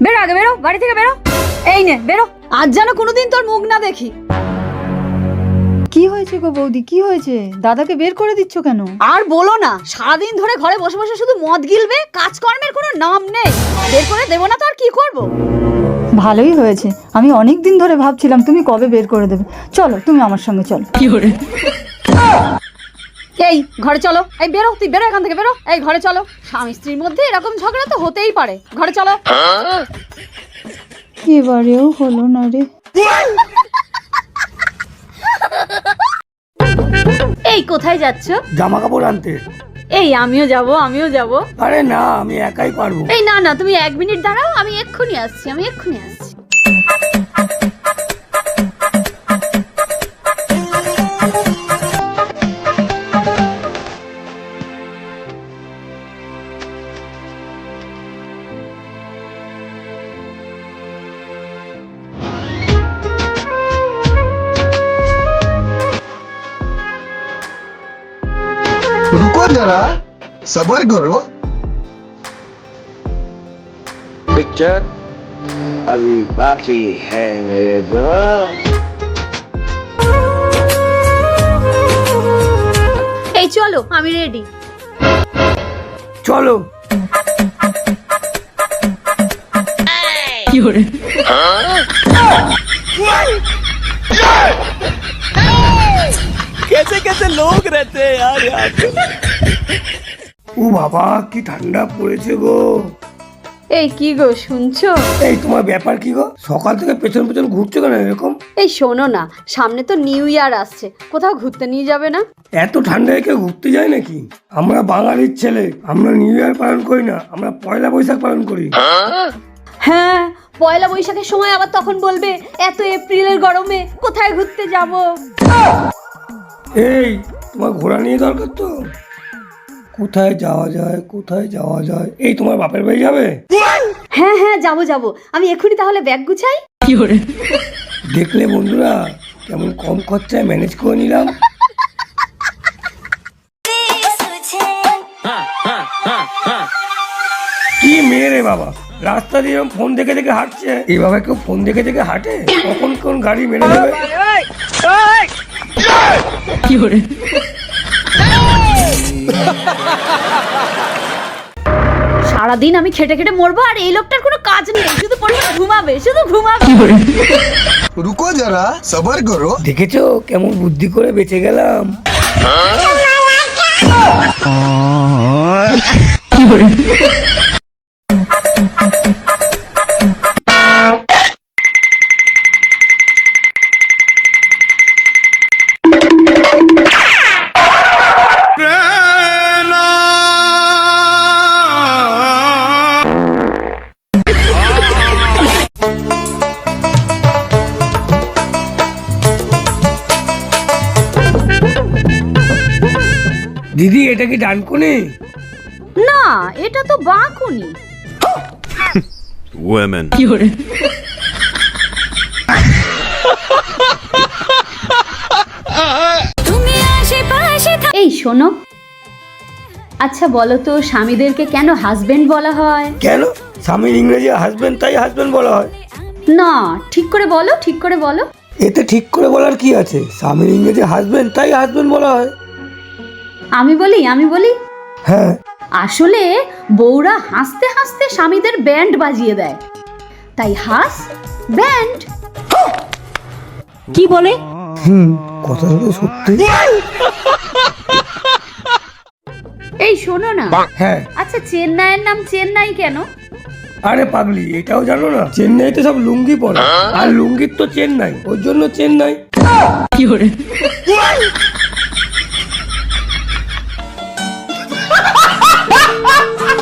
বেরো আগে, বেরো বাড়ি থেকে বেরো। এই নে বেরো, আজ যেন কোনোদিন তোর মুখ না দেখি। কি হয়েছে গো বৌদি, কি হয়েছে? দাদাকে বের করে দিচ্ছ কেন? আর বলো না, সারাদিন ধরে ঘরে বসে বসে শুধু মদ গিলবে, কাজকর্মের কোনো নাম নেই। বের করে দেবো না তো আর কি করবো। ভালোই হয়েছে, আমি অনেক দিন ধরে ভাবছিলাম তুমি কবে বের করে দেবে। চলো তুমি আমার সঙ্গে চলো। কি করে? এই ঘরে চলো, এই বেরো, তুই বেরো এখান থেকে, বেরো। এই ঘরে চলো, স্বামী স্ত্রীর মধ্যে এরকম ঝগড়া তো হতেই পারে, ঘরে চলো। এবারেও হলো না রে। এই কোথায় যাচ্ছ? জামা কাপড় আনতে। এই আমিও যাব, আমিও যাব। আরে না, আমি একাই পারবো। এই না না, তুমি 1 মিনিট দাঁড়াও, আমি এক্ষুনি আসছি, আমি এক্ষুনি আসছি। रुको जरा, सबर करो। पिक्चर अभी बाकी है मेरे दोस्त। এই চলো, আমি রেডি। চলো। কি করে? कैसे कैसे लोग रहते हैं यार यहाँ पे। ও বাবা, কি ঠান্ডা পড়েছে গো। এই কি গো শুনছো? এই তোমার ব্যাপার কি গো? সকাল থেকে পেছন পেছন ঘুরছো কেন এরকম? এই শোনো না, সামনে তো নিউ ইয়ার আসছে, কোথাও ঘুরতে নিয়ে যাবে না? এত ঠান্ডায় কেউ ঘুরতে যায় নাকি? আমরা বাঙালির ছেলে, আমরা নিউ ইয়ার পালন করি না, আমরা পয়লা বৈশাখ পালন করি। হ্যাঁ, পয়লা বৈশাখের সময় আবার তখন বলবে এত এপ্রিলের গরমে কোথায় ঘুরতে যাব। এই তোমার ঘোরা নিয়ে দরকার তো। কোথায় যাওয়া যায়, কোথায় যাওয়া যায়? এই তোমার বাপের বাড়ি যাবে? হ্যাঁ হ্যাঁ, যাবো যাবো, আমি এক্ষুনি তাহলে ব্যাগ গুছাই। কি করে? দেখলে বন্ধুরা, কেমন কম খরচায় ম্যানেজ করে নিলাম। কি মেয়ে রে বাবা, রাস্তা দিয়ে ফোন দেখে দেখে হাঁটছে। এভাবে কেউ ফোন দেখে দেখে হাঁটে? কখন কোন গাড়ি মেরে দেবে। কি করে? সারাদিন আমি খেটে খেটে মরবো, আর এই লোকটার কোনো কাজ নেই, শুধু পড়ে ঘুমাবে, শুধু ঘুমাবে। रुको जरा, सबर करो। দেখেছো কেমন বুদ্ধি করে বেঁচে গেলাম। কি করে? দিদি, এটা কি ডানকুনি? না, এটা তো বাঁকুনি। Women. কি করে? এই শোনো, আচ্ছা বলো তো, স্বামীদেরকে কেন হাজবেন্ড বলা হয়? কেন? স্বামীর ইংরেজি হাজবেন্ড, তাই হাজবেন্ড বলা হয়। না, ঠিক করে বলো, ঠিক করে বলো। এতে ঠিক করে বলার কি আছে? স্বামীর ইংরেজি হাজবেন্ড, তাই হাজবেন্ড বলা হয়। আমি বলি, আমি বলি। হ্যাঁ। আসলে বউরা হাসতে হাসতে স্বামীদের ব্যান্ড বাজিয়ে দেয়, তাই হাস ব্যান্ড। কি বলে? কথাটা তো সত্যি। এই শোনো না, হ্যাঁ। আচ্ছা চেন্নাইয়ের নাম চেন্নাই কেন? আরে পাগলি, এটাও জানো না? চেন্নাইতে সব লুঙ্গি পরে, আর লুঙ্গির তো চেন্নাই, ওই জন্য চেন্নাই। কি করে?